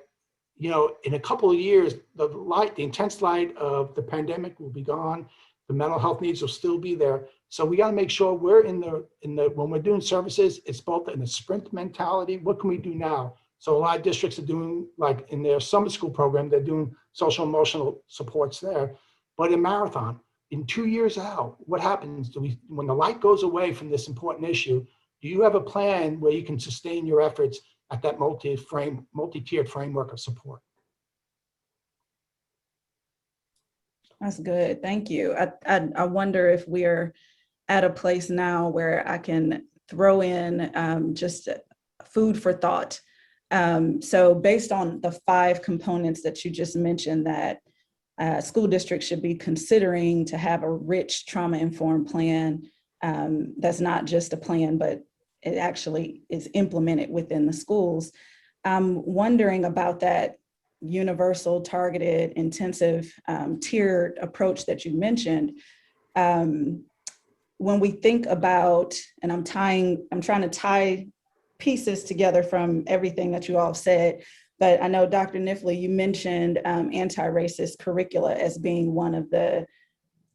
you know, in a couple of years, the intense light of the pandemic will be gone. The mental health needs will still be there. So we got to make sure we're when we're doing services, it's both in a sprint mentality. What can we do now? So a lot of districts are doing, like in their summer school program, they're doing social emotional supports there. But in marathon, in 2 years out, what happens? When the light goes away from this important issue, do you have a plan where you can sustain your efforts at that multi-tiered framework of support? That's good. Thank you. I wonder if we're at a place now where I can throw in just food for thought. So based on the 5 components that you just mentioned that school districts should be considering to have a rich trauma-informed plan that's not just a plan, but it actually is implemented within the schools. I'm wondering about that. universal, targeted, intensive, tiered approach that you mentioned, when we think about, and I'm trying to tie pieces together from everything that you all said, but I know Dr. Kniffley, you mentioned anti-racist curricula as being one of the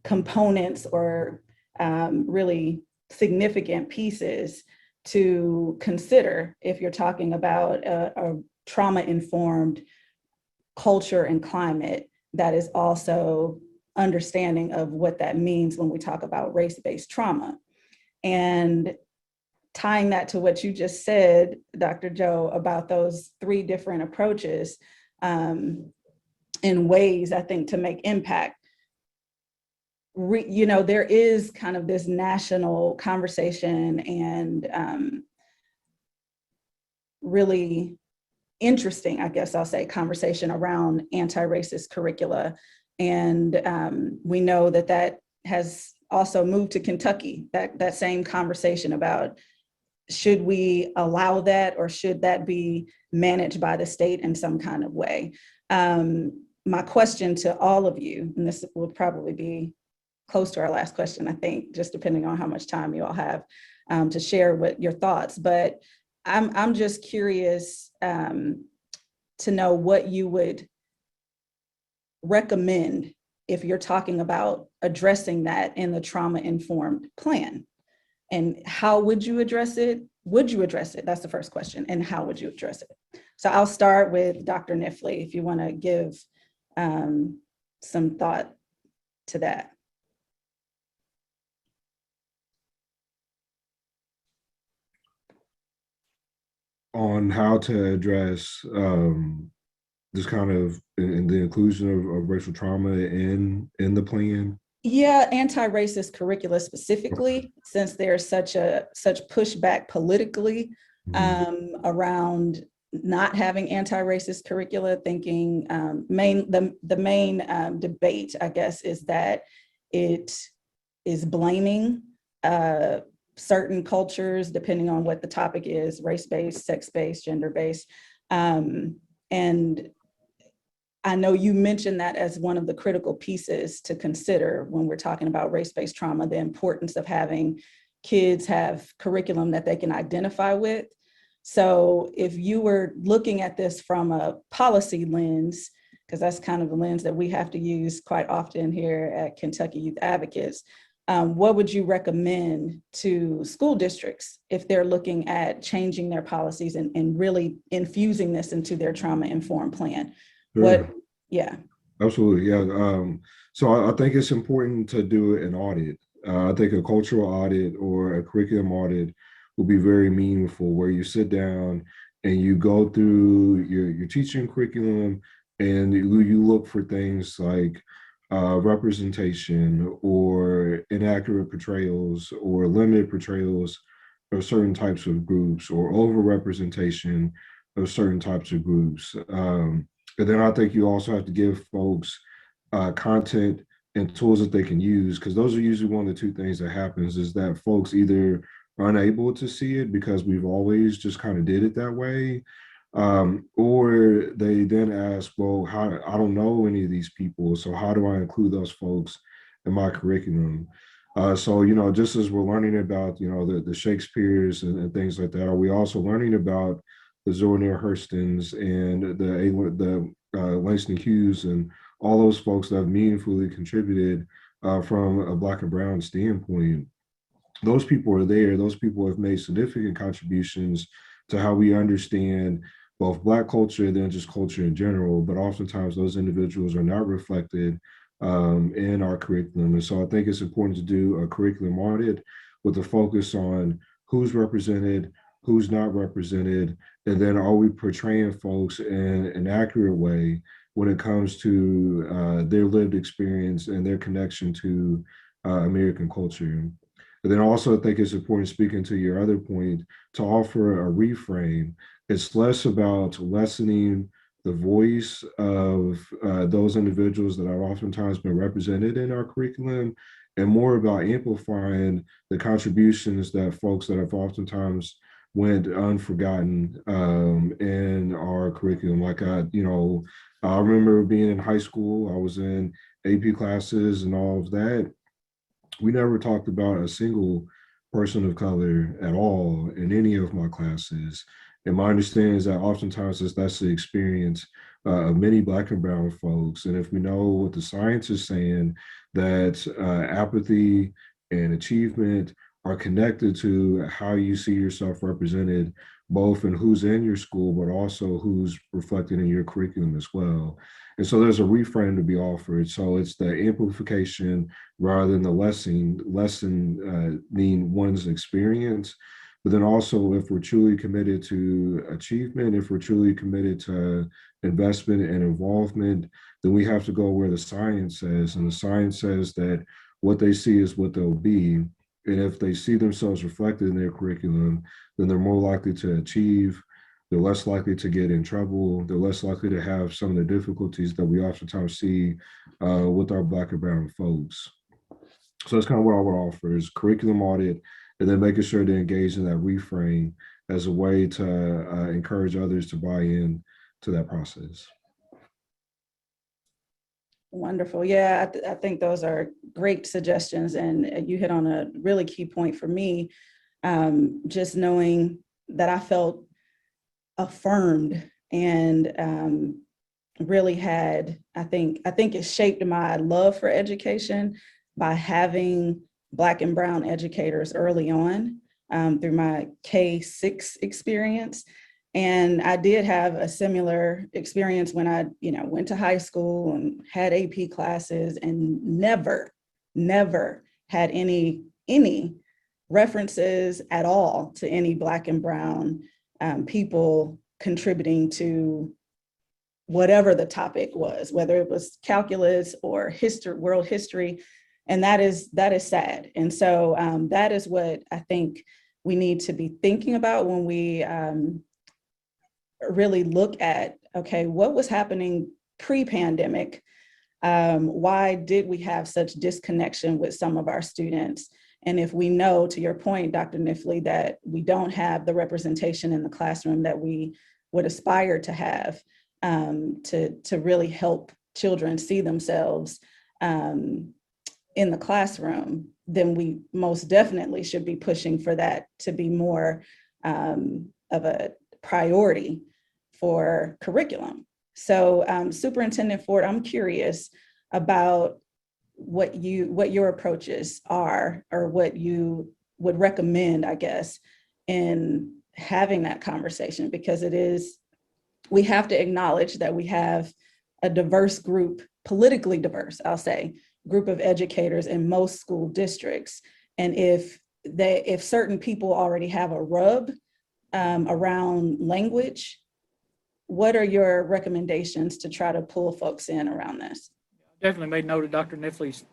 components or really significant pieces to consider if you're talking about a trauma-informed culture and climate that is also understanding of what that means when we talk about race-based trauma. And tying that to what you just said, Dr. Joe, about those 3 different approaches in ways, I think, to make impact. There is kind of this national conversation and really interesting, I guess I'll say, conversation around anti-racist curricula. And we know that has also moved to Kentucky, that same conversation about, should we allow that or should that be managed by the state in some kind of way? My question to all of you, and this will probably be close to our last question, I think, just depending on how much time you all have to share what your thoughts, but I'm just curious to know what you would recommend if you're talking about addressing that in the trauma-informed plan. And how would you address it? Would you address it? That's the first question. And how would you address it? So I'll start with Dr. Kniffley, if you want to give some thought to that. On how to address this kind of in the inclusion of racial trauma in the plan? Yeah, anti-racist curricula specifically, since there's such pushback politically around not having anti-racist curricula, thinking the main debate, I guess, is that it is blaming certain cultures, depending on what the topic is, race-based, sex-based, gender-based. And I know you mentioned that as one of the critical pieces to consider when we're talking about race-based trauma, the importance of having kids have curriculum that they can identify with. So if you were looking at this from a policy lens, because that's kind of the lens that we have to use quite often here at Kentucky Youth Advocates, what would you recommend to school districts if they're looking at changing their policies and really infusing this into their trauma-informed plan? Sure. Yeah. Absolutely, yeah. So I think it's important to do an audit. I think a cultural audit or a curriculum audit will be very meaningful, where you sit down and you go through your teaching curriculum and you look for things like representation or inaccurate portrayals or limited portrayals of certain types of groups or overrepresentation of certain types of groups. And then I think you also have to give folks content and tools that they can use, because those are usually one of the 2 things that happens, is that folks either are unable to see it because we've always just kind of did it that way, or they then ask, well, I don't know any of these people, so how do I include those folks in my curriculum? So, just as we're learning about, the Shakespeare's and things like that, are we also learning about the Zora Neale Hurstons and the Langston Hughes and all those folks that have meaningfully contributed from a Black and Brown standpoint? Those people are there. Those people have made significant contributions to how we understand both Black culture and then just culture in general, but oftentimes those individuals are not reflected in our curriculum. And so I think it's important to do a curriculum audit with a focus on who's represented, who's not represented, and then are we portraying folks in an accurate way when it comes to their lived experience and their connection to American culture. But then also I think it's important, speaking to your other point, to offer a reframe. It's less about lessening the voice of those individuals that have oftentimes been represented in our curriculum, and more about amplifying the contributions that folks that have oftentimes went unforgotten in our curriculum. Like I remember being in high school, I was in AP classes and all of that. We never talked about a single person of color at all in any of my classes. And my understanding is that oftentimes that's the experience of many Black and brown folks. And if we know what the science is saying, that apathy and achievement are connected to how you see yourself represented, both in who's in your school, but also who's reflected in your curriculum as well. And so there's a reframe to be offered. So it's the amplification rather than the lessening one's experience. But then also, if we're truly committed to achievement, if we're truly committed to investment and involvement, then we have to go where the science says. And the science says that what they see is what they'll be. And if they see themselves reflected in their curriculum, then they're more likely to achieve, they're less likely to get in trouble, they're less likely to have some of the difficulties that we oftentimes see with our Black and brown folks. So that's kind of what I would offer is curriculum audit, and then making sure to engage in that reframe as a way to encourage others to buy in to that process. Wonderful. Yeah, I think those are great suggestions. And you hit on a really key point for me, just knowing that I felt affirmed and really had, I think it shaped my love for education by having Black and brown educators early on through my K-6 experience. And I did have a similar experience when I, went to high school and had AP classes and never had any references at all to any Black and brown people contributing to whatever the topic was, whether it was calculus or history, world history. And that is sad. And so that is what I think we need to be thinking about when we really look at, okay, what was happening pre-pandemic? Why did we have such disconnection with some of our students? And if we know, to your point, Dr. Kniffley, that we don't have the representation in the classroom that we would aspire to have to really help children see themselves in the classroom, then we most definitely should be pushing for that to be more of a priority for curriculum. So Superintendent Ford, I'm curious about what your approaches are, or what you would recommend, I guess, in having that conversation, because we have to acknowledge that we have a diverse group, politically diverse, I'll say, group of educators in most school districts. And if certain people already have a rub around language, what are your recommendations to try to pull folks in around this? Definitely made note of Dr. Kniffley's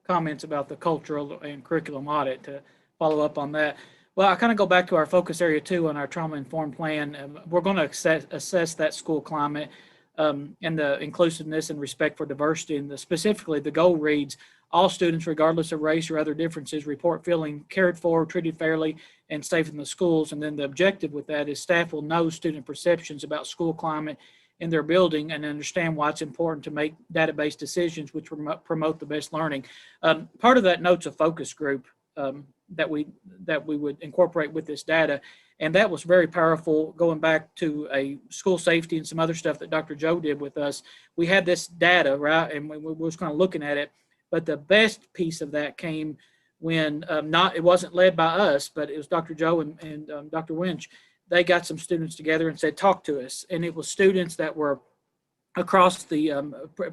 comments about the cultural and curriculum audit to follow up on that. Well, I kind of go back to our focus area 2 on our trauma-informed plan. We're going to assess that school climate and the inclusiveness and respect for diversity. And specifically, the goal reads, all students, regardless of race or other differences, report feeling cared for, treated fairly, and safe in the schools. And then the objective with that is staff will know student perceptions about school climate in their building and understand why it's important to make database decisions which promote the best learning. Part of that note's a focus group that we would incorporate with this data. And that was very powerful, going back to a school safety and some other stuff that Dr. Joe did with us. We had this data, right? And we was kind of looking at it. But the best piece of that came when it wasn't led by us, but it was Dr. Joe and Dr. Winch. They got some students together and said, talk to us. And it was students that were across the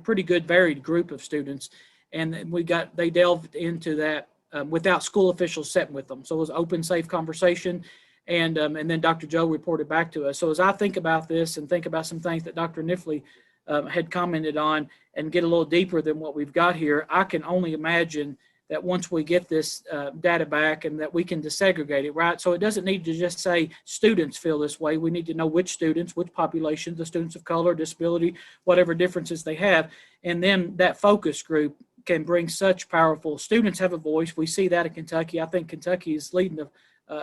pretty good varied group of students. And they delved into that without school officials sitting with them. So it was open, safe conversation. And then Dr. Joe reported back to us. So as I think about this and think about some things that Dr. Kniffley had commented on and get a little deeper than what we've got here, I can only imagine that once we get this data back and that we can desegregate it, right? So it doesn't need to just say students feel this way. We need to know which students, which population, the students of color, disability, whatever differences they have. And then that focus group can bring such powerful, students have a voice. We see that in Kentucky. I think Kentucky is leading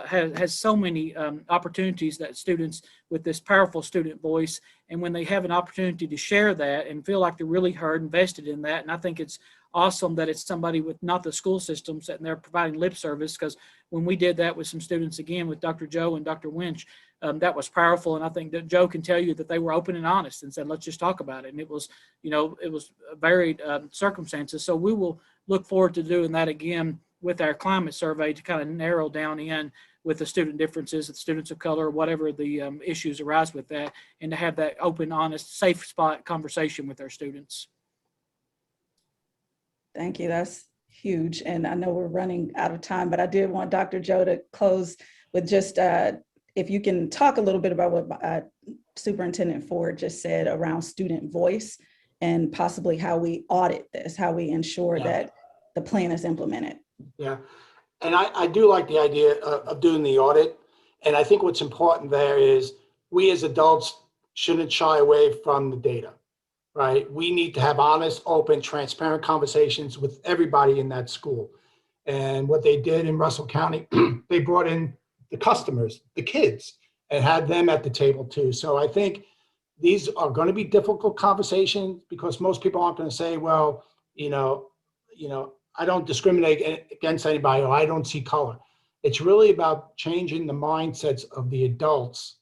has so many opportunities that students with this powerful student voice, and when they have an opportunity to share that and feel like they're really heard, invested in that, and I think it's awesome that it's somebody with not the school system sitting there providing lip service, because when we did that with some students, again, with Dr. Joe and Dr. Winch, that was powerful. And I think that Joe can tell you that they were open and honest and said, let's just talk about it. And it was, it was varied circumstances. So we will look forward to doing that again with our climate survey to kind of narrow down in with the student differences, the students of color, whatever the issues arise with that, and to have that open, honest, safe spot conversation with our students. Thank you. That's huge. And I know we're running out of time, but I did want Dr. Joe to close with just, if you can talk a little bit about what Superintendent Ford just said around student voice and possibly how we audit this, how we ensure that the plan is implemented. Yeah, and I do like the idea of doing the audit. And I think what's important there is we as adults shouldn't shy away from the data, right? We need to have honest, open, transparent conversations with everybody in that school. And what they did in Russell County, they brought in the customers, the kids, and had them at the table too. So I think these are going to be difficult conversations because most people aren't going to say, well, I don't discriminate against anybody, or I don't see color. It's really about changing the mindsets of the adults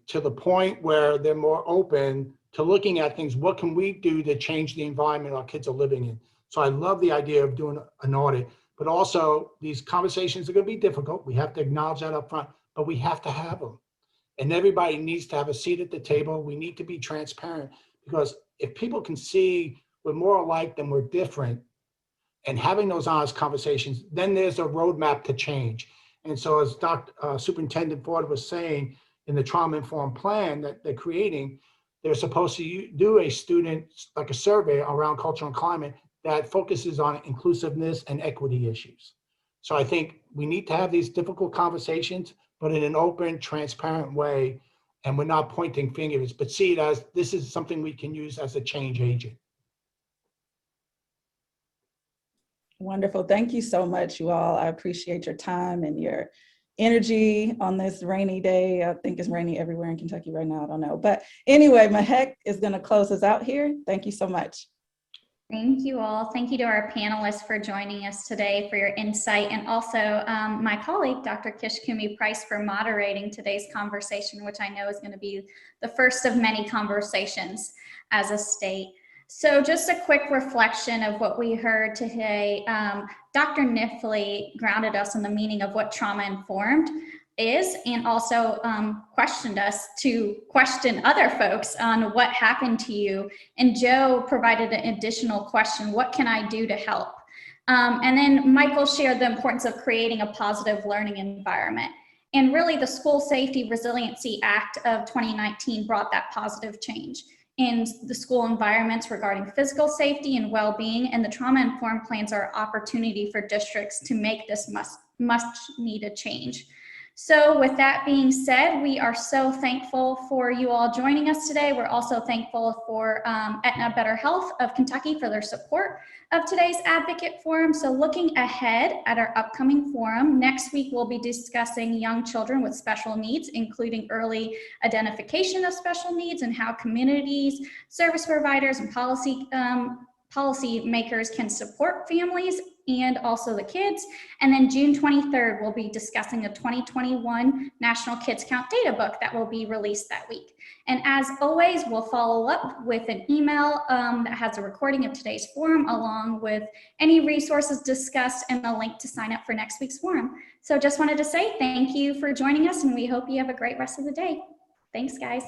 to the point where they're more open to looking at things. What can we do to change the environment our kids are living in? So I love the idea of doing an audit, but also these conversations are going to be difficult. We have to acknowledge that up front, but we have to have them. And everybody needs to have a seat at the table. We need to be transparent, because if people can see we're more alike than we're different, and having those honest conversations, then there's a roadmap to change. And so as Superintendent Ford was saying, in the trauma-informed plan that they're creating, they're supposed to do a student, like a survey around culture and climate that focuses on inclusiveness and equity issues. So I think we need to have these difficult conversations, but in an open, transparent way. And we're not pointing fingers, but see it as this is something we can use as a change agent. Wonderful. Thank you so much, you all. I appreciate your time and your energy on this rainy day. I think it's rainy everywhere in Kentucky right now. I don't know. But anyway, Mahek is going to close us out here. Thank you so much. Thank you all. Thank you to our panelists for joining us today, for your insight, and also my colleague, Dr. Kishkumi Price, for moderating today's conversation, which I know is going to be the first of many conversations as a state. So just a quick reflection of what we heard today. Dr. Kniffley grounded us in the meaning of what trauma-informed is, and also questioned us to question other folks on what happened to you. And Joe provided an additional question, what can I do to help? And then Michael shared the importance of creating a positive learning environment. And really the School Safety Resiliency Act of 2019 brought that positive change in the school environments regarding physical safety and well-being, and the trauma-informed plans are an opportunity for districts to make this much needed change. So with that being said, we are so thankful for you all joining us today. We're also thankful for Aetna Better Health of Kentucky for their support of today's Advocate Forum. So looking ahead at our upcoming forum, next week we'll be discussing young children with special needs, including early identification of special needs and how communities, service providers, and policy makers can support families and also the kids. And then June 23rd, we'll be discussing a 2021 National Kids Count Data Book that will be released that week. And as always, we'll follow up with an email that has a recording of today's forum, along with any resources discussed and a link to sign up for next week's forum. So just wanted to say thank you for joining us, and we hope you have a great rest of the day. Thanks, guys.